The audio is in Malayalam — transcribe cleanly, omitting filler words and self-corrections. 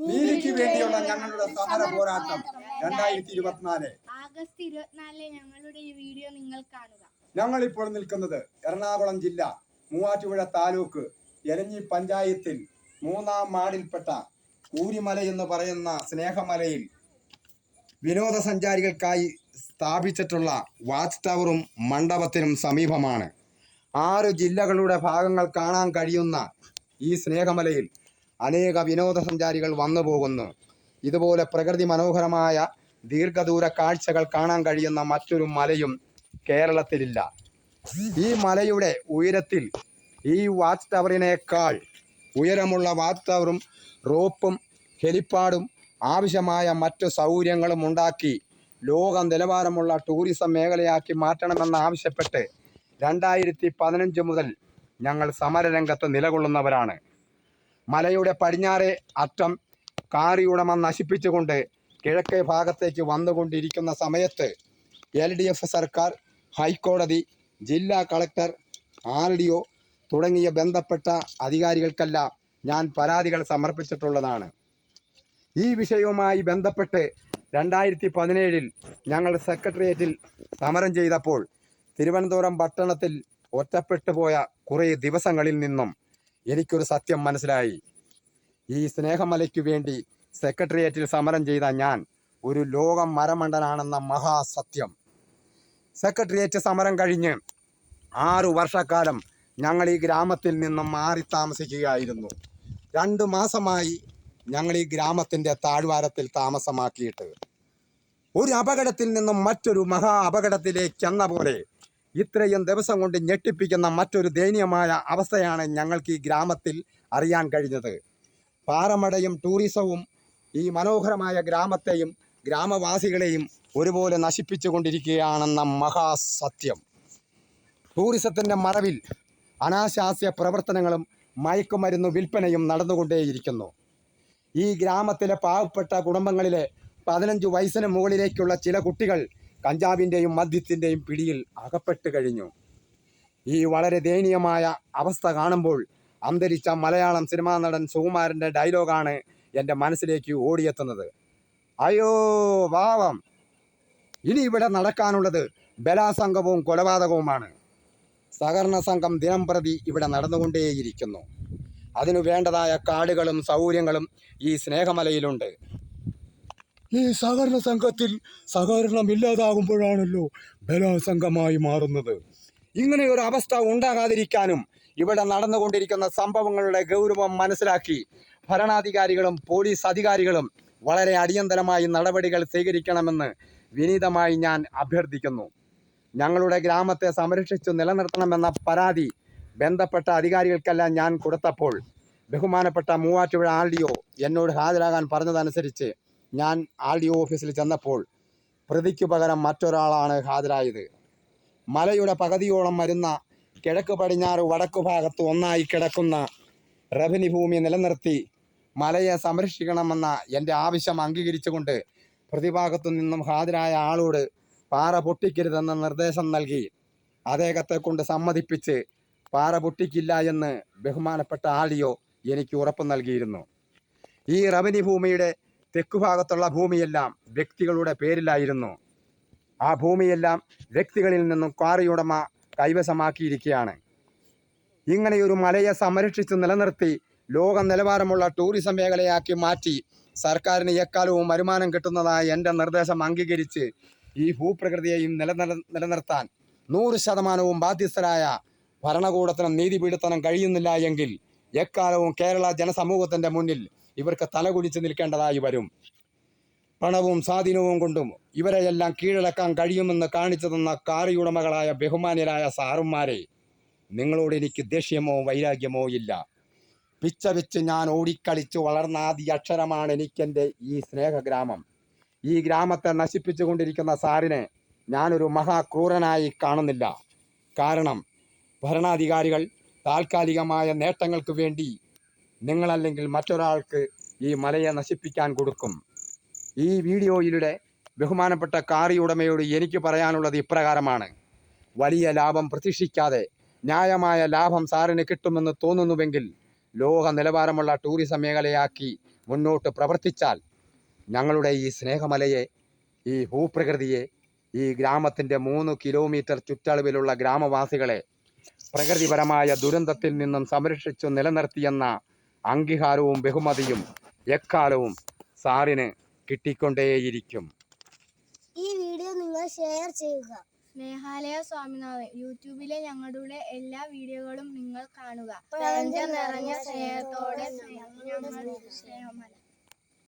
നീതിക്ക് വേണ്ടിയുള്ള ഞങ്ങളുടെ സമര പോരാട്ടം 2024 ആഗസ്റ്റ് 24 ഞങ്ങളുടെ ഈ വീഡിയോ നിങ്ങൾ കാണുക. ഞങ്ങൾ ഇപ്പോൾ നിൽക്കുന്നത് എറണാകുളം ജില്ല മൂവാറ്റുപുഴ താലൂക്ക് എലഞ്ഞി പഞ്ചായത്തിൽ 3-ാം വാർഡിൽപ്പെട്ട കൂരിമല എന്ന് പറയുന്ന സ്നേഹമലയിൽ വിനോദസഞ്ചാരികൾക്കായി സ്ഥാപിച്ചിട്ടുള്ള വാച്ച് ടവറും മണ്ഡപത്തിനും സമീപമാണ്. 6 ജില്ലകളുടെ ഭാഗങ്ങൾ കാണാൻ കഴിയുന്ന ഈ സ്നേഹമലയിൽ അനേക വിനോദസഞ്ചാരികൾ വന്നു പോകുന്നു. ഇതുപോലെ പ്രകൃതി മനോഹരമായ ദീർഘദൂര കാഴ്ചകൾ കാണാൻ കഴിയുന്ന മറ്റൊരു മലയും കേരളത്തിലില്ല. ഈ മലയുടെ ഉയരത്തിൽ ഈ വാച്ച് ടവറിനേക്കാൾ ഉയരമുള്ള വാച്ച് ടവറും റോപ്പും ഹെലിപ്പാഡും ആവശ്യമായ മറ്റു സൗകര്യങ്ങളും ഉണ്ടാക്കി ലോക നിലവാരമുള്ള ടൂറിസം മേഖലയാക്കി മാറ്റണമെന്നാവശ്യപ്പെട്ട് 2015 മുതൽ ഞങ്ങൾ സമരരംഗത്ത് നിലകൊള്ളുന്നവരാണ്. മലയുടെ പടിഞ്ഞാറേ അറ്റം കാറിയുടമ നശിപ്പിച്ചുകൊണ്ട് കിഴക്കേ ഭാഗത്തേക്ക് വന്നുകൊണ്ടിരിക്കുന്ന സമയത്ത് LDF സർക്കാർ, ഹൈക്കോടതി, ജില്ലാ കളക്ടർ, RDO തുടങ്ങിയ ബന്ധപ്പെട്ട അധികാരികൾക്കെല്ലാം ഞാൻ പരാതികൾ സമർപ്പിച്ചിട്ടുള്ളതാണ്. ഈ വിഷയവുമായി ബന്ധപ്പെട്ട് 2017 ഞങ്ങൾ സെക്രട്ടേറിയറ്റിൽ സമരം ചെയ്തപ്പോൾ തിരുവനന്തപുരം പട്ടണത്തിൽ ഒറ്റപ്പെട്ടു പോയ കുറേ ദിവസങ്ങളിൽ നിന്നും എനിക്കൊരു സത്യം മനസ്സിലായി. ഈ സ്നേഹമലയ്ക്കു വേണ്ടി സെക്രട്ടേറിയറ്റിൽ സമരം ചെയ്ത ഞാൻ ഒരു ലോകം മരമണ്ടനാണെന്ന മഹാസത്യം. സെക്രട്ടേറിയറ്റ് സമരം കഴിഞ്ഞ് 6 വർഷക്കാലം ഞങ്ങൾ ഈ ഗ്രാമത്തിൽ നിന്നും മാറി താമസിക്കുകയായിരുന്നു. 2 മാസമായി ഞങ്ങൾ ഈ ഗ്രാമത്തിൻ്റെ താഴ്വാരത്തിൽ താമസമാക്കിയിട്ട്. ഒരു അപകടത്തിൽ നിന്നും മറ്റൊരു മഹാ അപകടത്തിലേക്ക് എന്ന പോലെ ഇത്രയും ദിവസം കൊണ്ട് ഞെട്ടിപ്പിക്കുന്ന മറ്റൊരു ദയനീയമായ അവസ്ഥയാണ് ഞങ്ങൾക്ക് ഈ ഗ്രാമത്തിൽ അറിയാൻ കഴിഞ്ഞത്. പാറമടയും ടൂറിസവും ഈ മനോഹരമായ ഗ്രാമത്തെയും ഗ്രാമവാസികളെയും ഒരുപോലെ നശിപ്പിച്ചു കൊണ്ടിരിക്കുകയാണെന്ന മഹാസത്യം. ടൂറിസത്തിൻ്റെ മറവിൽ അനാശാസ്യ പ്രവർത്തനങ്ങളും മയക്കുമരുന്ന് വിൽപ്പനയും നടന്നുകൊണ്ടേയിരിക്കുന്നു. ഈ ഗ്രാമത്തിലെ പാവപ്പെട്ട കുടുംബങ്ങളിലെ 15 വയസ്സിന് മുകളിലേക്കുള്ള ചില കുട്ടികൾ കഞ്ചാവിൻ്റെയും മദ്യത്തിൻ്റെയും പിടിയിൽ അകപ്പെട്ട് കഴിഞ്ഞു. ഈ വളരെ ദയനീയമായ അവസ്ഥ കാണുമ്പോൾ അന്തരിച്ച മലയാളം സിനിമാ നടൻ സുകുമാരൻ്റെ ഡയലോഗാണ് എൻ്റെ മനസ്സിലേക്ക് ഓടിയെത്തുന്നത്. അയ്യോ പാവം, ഇനി ഇവിടെ നടക്കാനുള്ളത് ബലാത്സംഗവും കൊലപാതകവുമാണ്. സഹകരണ സംഘം ദിനം പ്രതി ഇവിടെ നടന്നുകൊണ്ടേയിരിക്കുന്നു. അതിനു വേണ്ടതായ കാർഡുകളും സൗകര്യങ്ങളും ഈ സ്നേഹമലയിലുണ്ട്. ഈ സഹകരണ സംഘത്തിൽ സഹകരണം ഇല്ലാതാകുമ്പോഴാണല്ലോ ബലാത്സംഗമായി മാറുന്നത്. ഇങ്ങനെയൊരു അവസ്ഥ ഉണ്ടാകാതിരിക്കാനും ഇവിടെ നടന്നുകൊണ്ടിരിക്കുന്ന സംഭവങ്ങളുടെ ഗൗരവം മനസ്സിലാക്കി ഭരണാധികാരികളും പോലീസ് അധികാരികളും വളരെ അടിയന്തരമായി നടപടികൾ സ്വീകരിക്കണമെന്ന് വിനീതമായി ഞാൻ അഭ്യർത്ഥിക്കുന്നു. ഞങ്ങളുടെ ഗ്രാമത്തെ സംരക്ഷിച്ചു നിലനിർത്തണമെന്ന പരാതി ബന്ധപ്പെട്ട അധികാരികൾക്കെല്ലാം ഞാൻ കൊടുത്തപ്പോൾ ബഹുമാനപ്പെട്ട മൂവാറ്റുപുഴ RDO എന്നോട് ഹാജരാകാൻ പറഞ്ഞതനുസരിച്ച് ഞാൻ RDO ഓഫീസിൽ ചെന്നപ്പോൾ പ്രതിക്കു പകരം മറ്റൊരാളാണ് ഹാജരായത്. മലയുടെ പകുതിയോളം വരുന്ന കിഴക്ക് പടിഞ്ഞാറ് വടക്കു ഭാഗത്ത് ഒന്നായി കിടക്കുന്ന റവന്യൂ ഭൂമി നിലനിർത്തി മലയെ സംരക്ഷിക്കണമെന്ന എൻ്റെ ആവശ്യം അംഗീകരിച്ചുകൊണ്ട് പ്രതിഭാഗത്തു നിന്നും ഹാജരായ ആളോട് പാറ പൊട്ടിക്കരുതെന്ന നിർദ്ദേശം നൽകി അദ്ദേഹത്തെ കൊണ്ട് സമ്മതിപ്പിച്ച് പാറ പൊട്ടിക്കില്ല എന്ന് ബഹുമാനപ്പെട്ട RDO എനിക്ക് ഉറപ്പ് നൽകിയിരുന്നു. ഈ റവന്യൂ ഭൂമിയുടെ തെക്കുഭാഗത്തുള്ള ഭൂമിയെല്ലാം വ്യക്തികളുടെ പേരിലായിരുന്നു. ആ ഭൂമിയെല്ലാം വ്യക്തികളിൽ നിന്നും ക്വാറിയുടമ കൈവശമാക്കിയിരിക്കുകയാണ്. ഇങ്ങനെയൊരു മലയെ സംരക്ഷിച്ച് നിലനിർത്തി ലോക നിലവാരമുള്ള ടൂറിസം മേഖലയാക്കി മാറ്റി സർക്കാരിന് എക്കാലവും വരുമാനം കിട്ടുന്നതായ എൻ്റെ നിർദ്ദേശം അംഗീകരിച്ച് ഈ ഭൂപ്രകൃതിയെയും നിലനിർത്താൻ 100% ബാധ്യസ്ഥരായ ഭരണകൂടത്തിനും നീതിപീഠത്തിനും കഴിയുന്നില്ല എങ്കിൽ എക്കാലവും കേരള ജനസമൂഹത്തിൻ്റെ മുന്നിൽ ഇവർക്ക് തലകുനിച്ച് നിൽക്കേണ്ടതായി വരും. പണവും സ്വാധീനവും കൊണ്ടും ഇവരെയെല്ലാം കീഴടക്കാൻ കഴിയുമെന്ന് കാണിച്ചു തന്ന കാറിയുടമകളായ ബഹുമാന്യരായ സാറുമാരെ, നിങ്ങളോട് എനിക്ക് ദേഷ്യമോ വൈരാഗ്യമോ ഇല്ല. പിച്ച വെച്ച് ഞാൻ ഓടിക്കളിച്ച് വളർന്ന ആദ്യ അക്ഷരമാണ് എനിക്കെൻ്റെ ഈ സ്നേഹഗ്രാമം. ഈ ഗ്രാമത്തെ നശിപ്പിച്ചു കൊണ്ടിരിക്കുന്ന സാറിനെ ഞാനൊരു മഹാക്രൂരനായി കാണുന്നില്ല. കാരണം ഭരണാധികാരികൾ താൽക്കാലികമായ നേട്ടങ്ങൾക്ക് വേണ്ടി നിങ്ങളല്ലെങ്കിൽ മറ്റൊരാൾക്ക് ഈ മലയെ നശിപ്പിക്കാൻ കൊടുക്കും. ഈ വീഡിയോയിലൂടെ ബഹുമാനപ്പെട്ട കാറിയുടമയോട് എനിക്ക് പറയാനുള്ളത് ഇപ്രകാരമാണ്. വലിയ ലാഭം പ്രതീക്ഷിക്കാതെ ന്യായമായ ലാഭം സാറിന് കിട്ടുമെന്ന് തോന്നുന്നുവെങ്കിൽ ലോക നിലവാരമുള്ള ടൂറിസം മേഖലയാക്കി മുന്നോട്ട് പ്രവർത്തിച്ചാൽ ഞങ്ങളുടെ ഈ സ്നേഹമലയെ, ഈ ഭൂപ്രകൃതിയെ, ഈ ഗ്രാമത്തിൻ്റെ 3 കിലോമീറ്റർ ചുറ്റളവിലുള്ള ഗ്രാമവാസികളെ പ്രകൃതിപരമായ ദുരന്തത്തിൽ നിന്നും സംരക്ഷിച്ചു നിലനിർത്തിയെന്ന അംഗീകാരവും ബഹുമതിയും എക്കാലവും സാറിന് കിട്ടിക്കൊണ്ടേയിരിക്കും. ഈ വീഡിയോ നിങ്ങൾ ഷെയർ ചെയ്യുക. സ്നേഹാലയ സ്വാമിനാഥൻ യൂട്യൂബിലെ ഞങ്ങളുടെ എല്ലാ വീഡിയോകളും നിങ്ങൾ കാണുക. പ്രപഞ്ചം നിറഞ്ഞ സ്നേഹത്തോടെ ഞങ്ങൾ സ്നേഹമല.